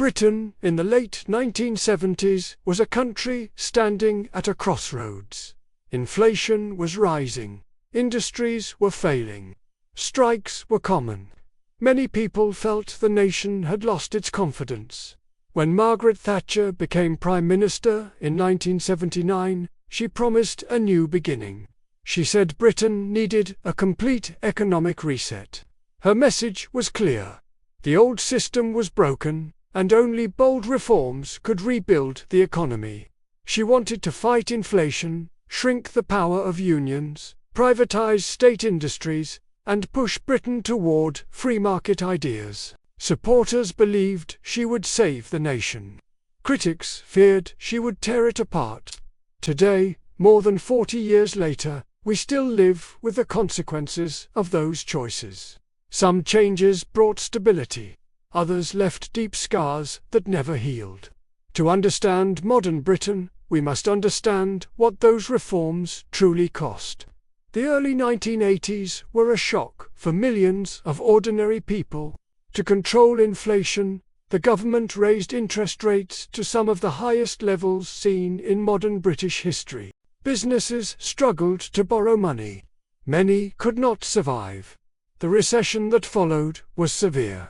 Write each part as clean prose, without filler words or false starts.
Britain, in the late 1970s, was a country standing at a crossroads. Inflation was rising. Industries were failing. Strikes were common. Many people felt the nation had lost its confidence. When Margaret Thatcher became Prime Minister in 1979, she promised a new beginning. She said Britain needed a complete economic reset. Her message was clear. The old system was broken, and only bold reforms could rebuild the economy. She wanted to fight inflation, shrink the power of unions, privatize state industries, and push Britain toward free market ideas. Supporters believed she would save the nation. Critics feared she would tear it apart. Today, more than 40 years later, we still live with the consequences of those choices. Some changes brought stability. Others left deep scars that never healed. To understand modern Britain, we must understand what those reforms truly cost. The early 1980s were a shock for millions of ordinary people. To control inflation, the government raised interest rates to some of the highest levels seen in modern British history. Businesses struggled to borrow money. Many could not survive. The recession that followed was severe.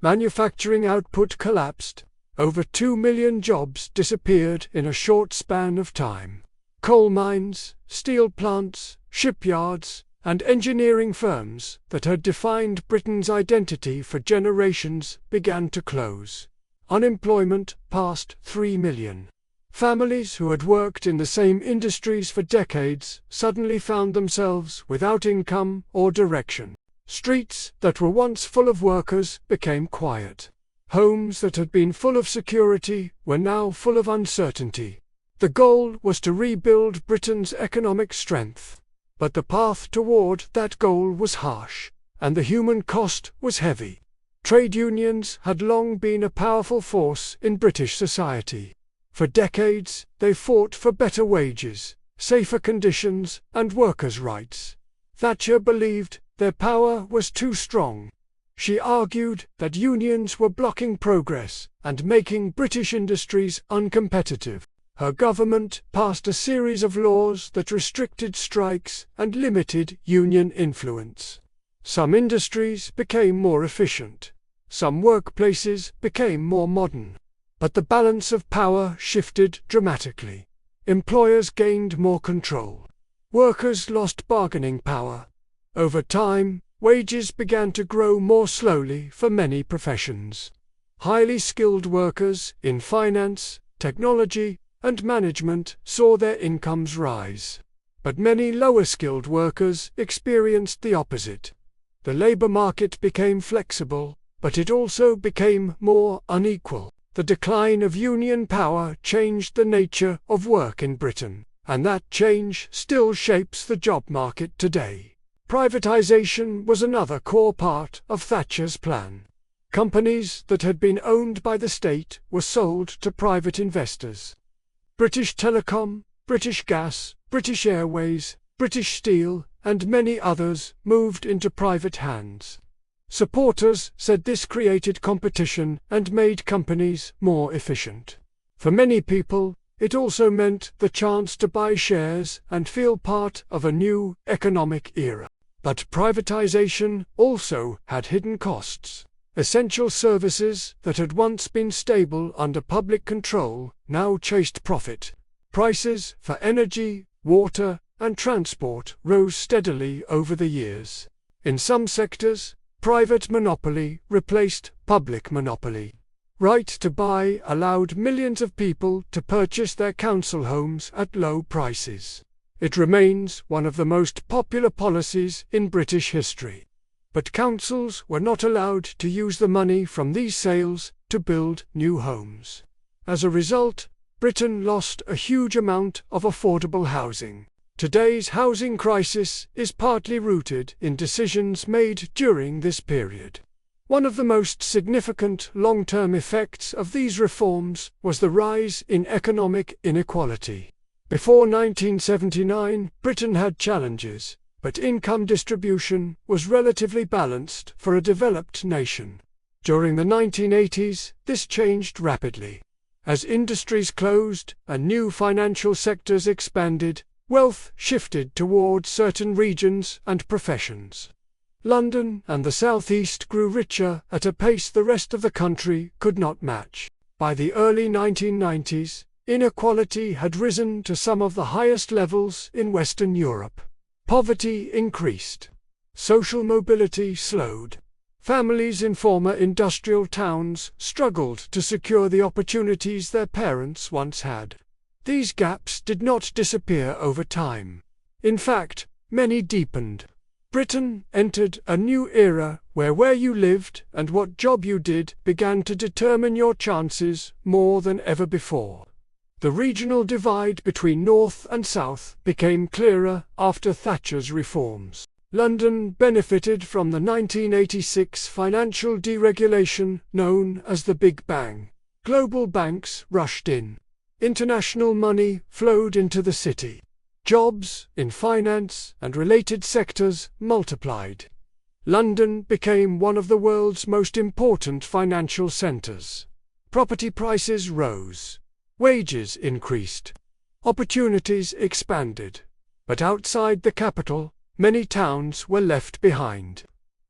Manufacturing output collapsed. Over 2 million jobs disappeared in a short span of time. Coal mines, steel plants, shipyards, and engineering firms that had defined Britain's identity for generations began to close. Unemployment passed 3 million. Families who had worked in the same industries for decades suddenly found themselves without income or direction. Streets that were once full of workers became quiet. Homes that had been full of security were now full of uncertainty. The goal was to rebuild Britain's economic strength. But the path toward that goal was harsh, and the human cost was heavy. Trade unions had long been a powerful force in British society. For decades, they fought for better wages, safer conditions, and workers' rights. Thatcher believed their power was too strong. She argued that unions were blocking progress and making British industries uncompetitive. Her government passed a series of laws that restricted strikes and limited union influence. Some industries became more efficient. Some workplaces became more modern. But the balance of power shifted dramatically. Employers gained more control. Workers lost bargaining power. Over time, wages began to grow more slowly for many professions. Highly skilled workers in finance, technology, and management saw their incomes rise. But many lower-skilled workers experienced the opposite. The labor market became flexible, but it also became more unequal. The decline of union power changed the nature of work in Britain, and that change still shapes the job market today. Privatisation was another core part of Thatcher's plan. Companies that had been owned by the state were sold to private investors. British Telecom, British Gas, British Airways, British Steel, and many others moved into private hands. Supporters said this created competition and made companies more efficient. For many people, it also meant the chance to buy shares and feel part of a new economic era. But privatisation also had hidden costs. Essential services that had once been stable under public control now chased profit. Prices for energy, water, and transport rose steadily over the years. In some sectors, private monopoly replaced public monopoly. Right to buy allowed millions of people to purchase their council homes at low prices. It remains one of the most popular policies in British history. But councils were not allowed to use the money from these sales to build new homes. As a result, Britain lost a huge amount of affordable housing. Today's housing crisis is partly rooted in decisions made during this period. One of the most significant long-term effects of these reforms was the rise in economic inequality. Before 1979, Britain had challenges, but income distribution was relatively balanced for a developed nation. During the 1980s, this changed rapidly. As industries closed and new financial sectors expanded, wealth shifted toward certain regions and professions. London and the South East grew richer at a pace the rest of the country could not match. By the early 1990s, inequality had risen to some of the highest levels in Western Europe. Poverty increased. Social mobility slowed. Families in former industrial towns struggled to secure the opportunities their parents once had. These gaps did not disappear over time. In fact, many deepened. Britain entered a new era where you lived and what job you did began to determine your chances more than ever before. The regional divide between North and South became clearer after Thatcher's reforms. London benefited from the 1986 financial deregulation known as the Big Bang. Global banks rushed in. International money flowed into the city. Jobs in finance and related sectors multiplied. London became one of the world's most important financial centers. Property prices rose. Wages increased. Opportunities expanded. But outside the capital, many towns were left behind.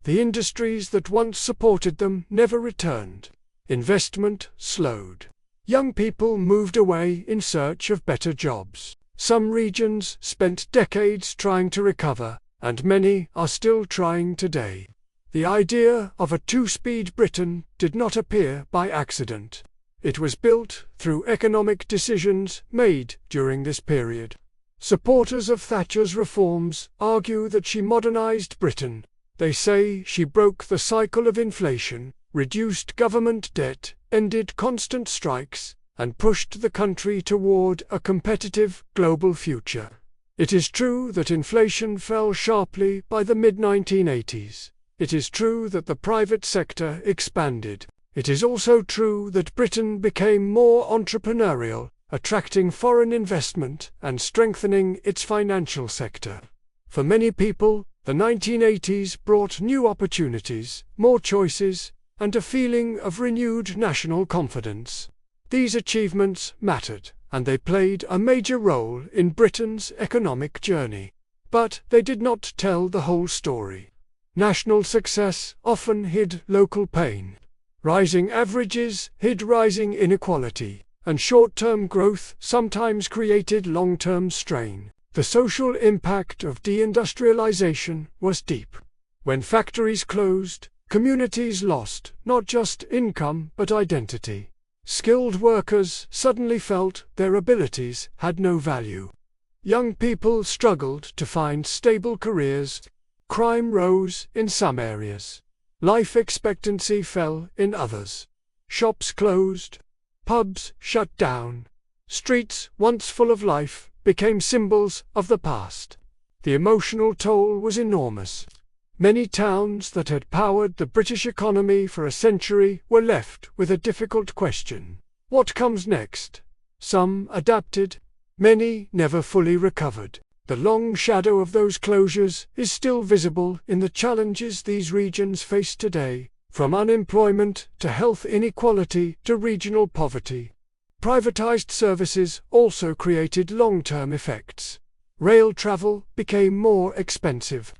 The industries that once supported them never returned. Investment slowed. Young people moved away in search of better jobs. Some regions spent decades trying to recover, and many are still trying today. The idea of a two-speed Britain did not appear by accident. It was built through economic decisions made during this period. Supporters of Thatcher's reforms argue that she modernized Britain. They say she broke the cycle of inflation, reduced government debt, ended constant strikes, and pushed the country toward a competitive global future. It is true that inflation fell sharply by the mid-1980s. It is true that the private sector expanded. It is also true that Britain became more entrepreneurial, attracting foreign investment and strengthening its financial sector. For many people, the 1980s brought new opportunities, more choices, and a feeling of renewed national confidence. These achievements mattered, and they played a major role in Britain's economic journey. But they did not tell the whole story. National success often hid local pain. Rising averages hid rising inequality, and short-term growth sometimes created long-term strain. The social impact of deindustrialisation was deep. When factories closed, communities lost not just income but identity. Skilled workers suddenly felt their abilities had no value. Young people struggled to find stable careers. Crime rose in some areas. Life expectancy fell in others. Shops closed. Pubs shut down. Streets, once full of life, became symbols of the past. The emotional toll was enormous. Many towns that had powered the British economy for a century were left with a difficult question. What comes next? Some adapted. Many never fully recovered. The long shadow of those closures is still visible in the challenges these regions face today, from unemployment to health inequality to regional poverty. Privatized services also created long-term effects. Rail travel became more expensive.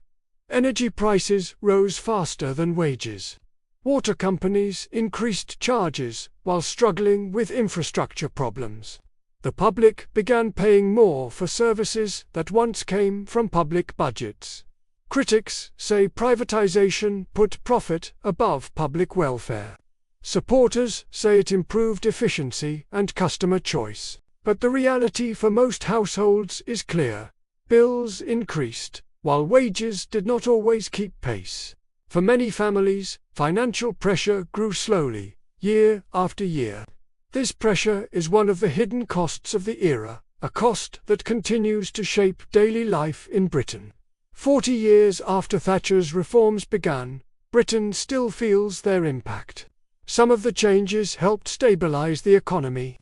Energy prices rose faster than wages. Water companies increased charges while struggling with infrastructure problems. The public began paying more for services that once came from public budgets. Critics say privatization put profit above public welfare. Supporters say it improved efficiency and customer choice. But the reality for most households is clear. Bills increased, while wages did not always keep pace. For many families, financial pressure grew slowly, year after year. This pressure is one of the hidden costs of the era, a cost that continues to shape daily life in Britain. 40 years after Thatcher's reforms began, Britain still feels their impact. Some of the changes helped stabilize the economy.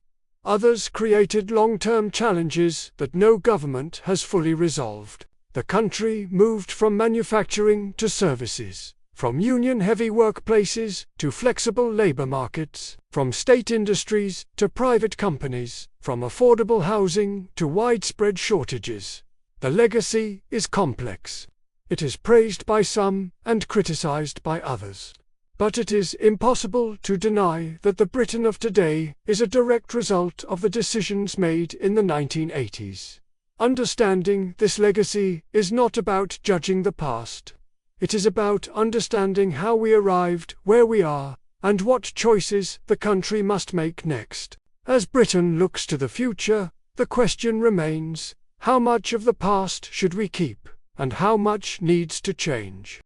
Others created long-term challenges that no government has fully resolved. The country moved from manufacturing to services, From union-heavy workplaces to flexible labour markets, from state industries to private companies, from affordable housing to widespread shortages. The legacy is complex. It is praised by some and criticised by others. But it is impossible to deny that the Britain of today is a direct result of the decisions made in the 1980s. Understanding this legacy is not about judging the past. It is about understanding how we arrived where we are, and what choices the country must make next. As Britain looks to the future, the question remains, how much of the past should we keep, and how much needs to change?